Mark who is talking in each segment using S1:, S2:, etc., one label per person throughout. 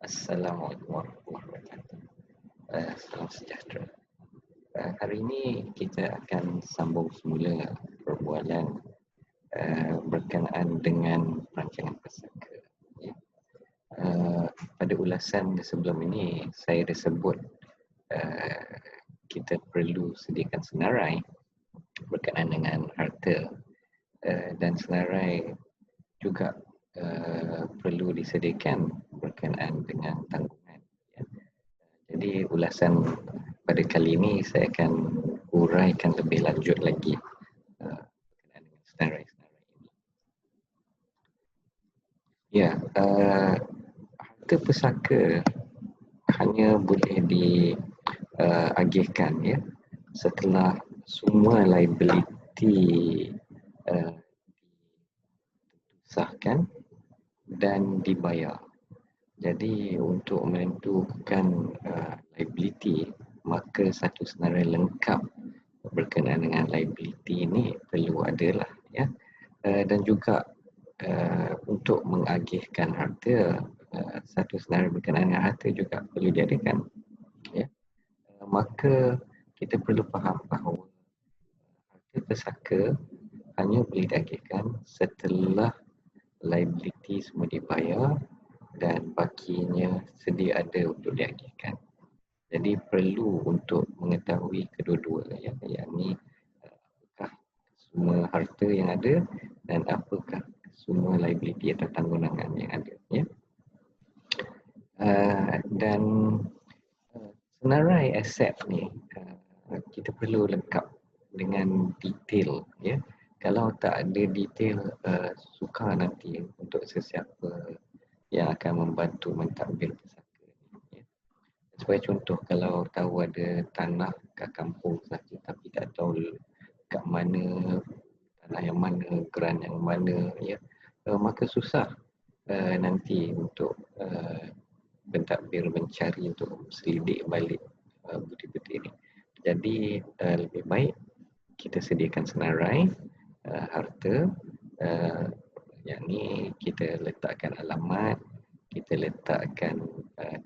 S1: Assalamualaikum warahmatullahi wabarakatuh. Salam sejahtera. Hari ini kita akan sambung semula perbualan berkenaan dengan perancangan pesaka. Ya. Pada ulasan sebelum ini, saya dah sebut kita perlu sediakan senarai berkenaan dengan harta dan senarai juga perlu disediakan berkenaan dengan tanggungan. Ya. Jadi ulasan pada kali ini saya akan uraikan lebih lanjut lagi berkenaan dengan senarai-senarai ini. Ya, harta pesaka hanya boleh diagihkan ya setelah semua liability disahkan dan dibayar. Jadi untuk menentukan liability, maka satu senarai lengkap berkenaan dengan liability ini perlu adalah ya. Dan juga untuk mengagihkan harta, satu senarai berkenaan dengan harta juga perlu diadakan ya. Maka kita perlu faham bahawa harta pesaka hanya boleh diagihkan setelah liability semua dibayar dan bakinya sedia ada untuk diagihkan. Jadi perlu untuk mengetahui kedua-dua ya, yakni apakah semua harta yang ada dan apakah semua liability atau tanggungan yang ada ya. Dan senarai aset ni kita perlu lengkap dengan detail ya. Kalau tak ada detail, sukar nanti untuk sesiapa yang akan membantu mentadbir pesaka ya. Sebagai contoh, kalau tahu ada tanah kat kampung saja tapi tak tahu kat mana tanah yang mana, geran yang mana ya, maka susah nanti untuk pentadbir mencari untuk selidik balik bukti-bukti ini. Jadi lebih baik kita sediakan senarai harta, yakni kita letakkan alamat, kita letakkan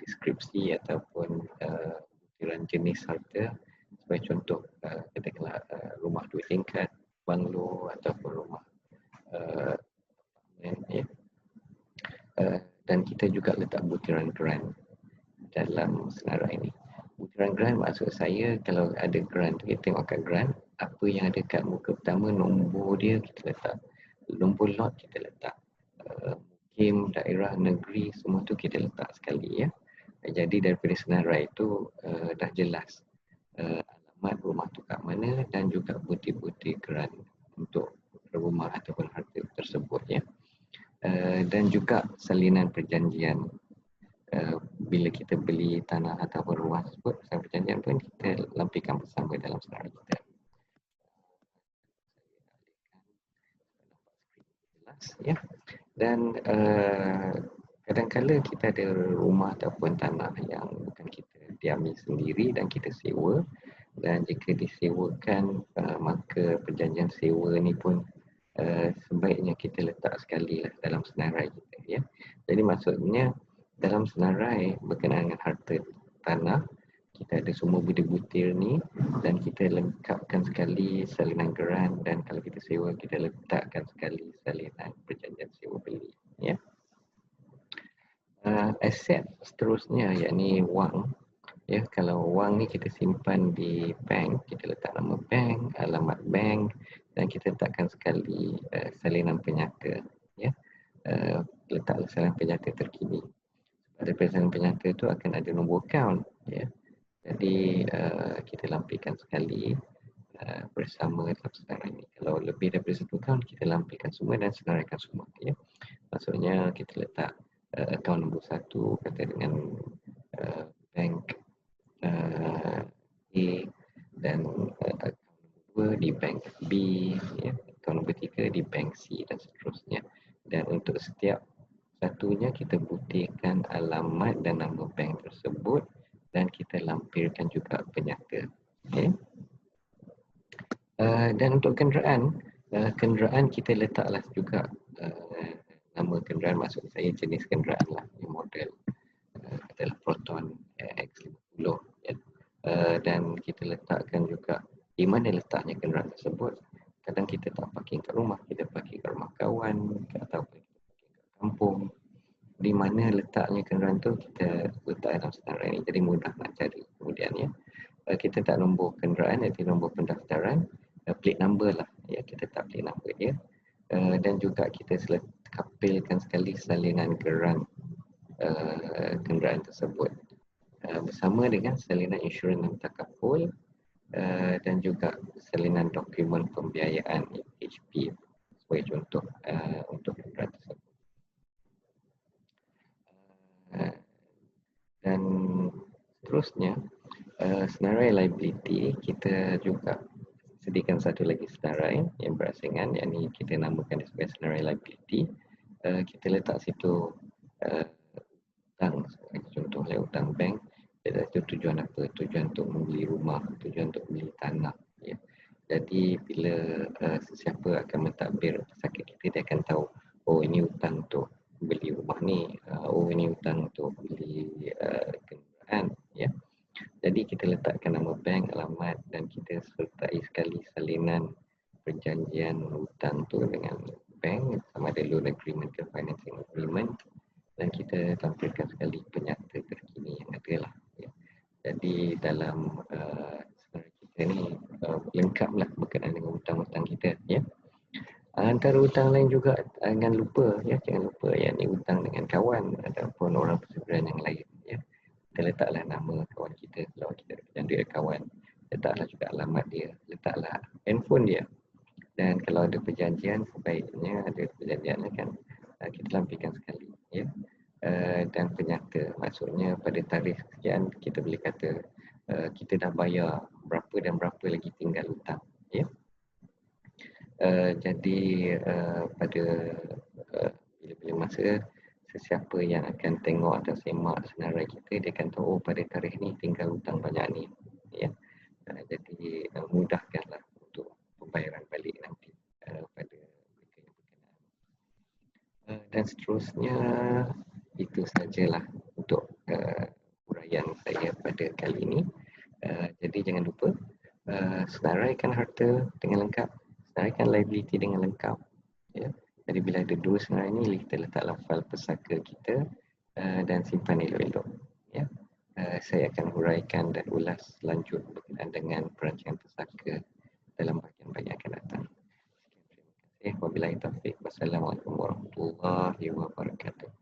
S1: deskripsi ataupun butiran jenis harta. Sebagai contoh, katakanlah rumah 2 tingkat, banglo ataupun rumah ya. Dan kita juga letak butiran grant dalam senarai ini. Butiran grant maksud saya, kalau ada grant tu kita tengok kat grant, apa yang ada kat muka pertama, nombor dia kita letak, nombor lot kita letak, mukim, daerah, negeri, semua tu kita letak sekali ya. Jadi daripada senarai itu dah jelas alamat rumah tu kat mana dan juga bukti-bukti grant untuk rumah ataupun harta tersebut ya. Dan juga salinan perjanjian bila kita beli tanah ataupun rumah tersebut, salinan perjanjian pun kita lampikan bersama dalam senarai kita. Jelas ya. Dan kadang-kadang kita ada rumah ataupun tanah yang bukan kita diami sendiri dan kita sewa, dan jika disewakan maka perjanjian sewa ni pun sebaiknya kita letak sekali lah dalam senarai kita ya. Jadi maksudnya dalam senarai berkenaan dengan harta tanah, kita ada semua butir-butir ni dan kita lengkapkan sekali salinan geran, dan kalau kita sewa kita letakkan sekali salinan perjanjian sewa beli ya. Aset seterusnya yakni wang ya. Kalau wang ni kita simpan di bank, kita letak nama bank, alamat bank, dan kita letakkan sekali salinan penyata ya. Letaklah salinan penyata terkini. Pada salinan penyata tu akan ada nombor akaun ya. Jadi kita lampikan sekali bersama dalam senarai ini. Kalau lebih daripada satu akaun, kita lampikan semua dan senaraikan semua ya. Maksudnya kita letak akaun nombor 1 kata dengan bank A, dan akaun nombor 2 di bank B ya. Akaun nombor 3 di bank C dan seterusnya. Dan untuk setiap satunya kita buktikan alamat dan nama bank tersebut dan kita lampirkan juga penyata. Okay. Dan untuk kenderaan kita letaklah juga nama kenderaan, maksud saya jenis kenderaan lah, model. dan kita letakkan juga di mana letaknya kenderaan tersebut. Kadang kita tak parking kat rumah, kita parking kat rumah kawan atau kita parking kat kampung. Di mana letaknya kenderaan tu kita letak dalam senarai ni, jadi mudah nak cari. Kemudian ya, kita tak nombor kenderaan, nanti nombor pendaftaran, plate number lah, ya kita tak plate number dia. Dan juga kita kapilkan sekali salinan geran kenderaan tersebut bersama dengan salinan insurans dan takaful dan juga salinan dokumen pembiayaan HP sebagai contoh untuk kenderaan tersebut. Dan seterusnya, senarai liability kita juga sediakan satu lagi senarai yang berasingan, yang ni kita namakan sebagai senarai liability. Kita letak situ hutang, contohnya hutang bank. Itu tujuan apa? Tujuan untuk membeli rumah, tujuan untuk membeli tanah. Ya. Jadi bila sesiapa akan mentadbir pesakit kita, dia akan tahu, oh ini hutang untuk beli rumah ni, oh ini hutang untuk beli kenderaan. Ya. Jadi kita letakkan nama bank, alamat dan kita sertai sekali salinan perjanjian hutang tu dengan bank, sama ada loan agreement ke financing agreement, dan kita tampilkan sekali penyata terkini yang ada lah. Ya. Jadi dalam senarai kita ni lengkap lah berkenaan dengan hutang-hutang kita. Ya. Antara hutang lain juga jangan lupa, ya, jangan lupa yang ni hutang dengan kawan ataupun orang perseberangan yang lain. Ya. Kita letaklah nama kawan kita, kalau kita ada duit kawan, letaklah juga alamat dia, letaklah handphone dia. Dan kalau ada perjanjian, sebaiknya ada perjanjian kan, kita lampikan sekali. Ya. Dan penyata, maksudnya pada tarikh sekian kita boleh kata kita dah bayar berapa dan berapa lagi tinggal hutang. Ya. Jadi pada bila-bila masa sesiapa yang akan tengok atau semak senarai kita, dia akan tahu oh, pada tarikh ni tinggal hutang banyak ni. Ya. Jadi mudahkanlah untuk pembayaran balik nanti pada mereka yang berkenaan. Dan seterusnya itu sajalah untuk uraian saya pada kali ini. Jadi jangan lupa senaraikan harta dengan lengkap, senaraikan liability dengan lengkap. Ya. Jadi bila ada dua senarai ini, kita letaklah fail pesaka kita dan simpan elok-elok. Ya. Saya akan huraikan dan ulas lanjut berkenaan dengan perancangan pesaka dalam bahagian-bahagian akan datang. Sekian, terima kasih. Wabillahi taufiq. Wassalamualaikum warahmatullahi wabarakatuh.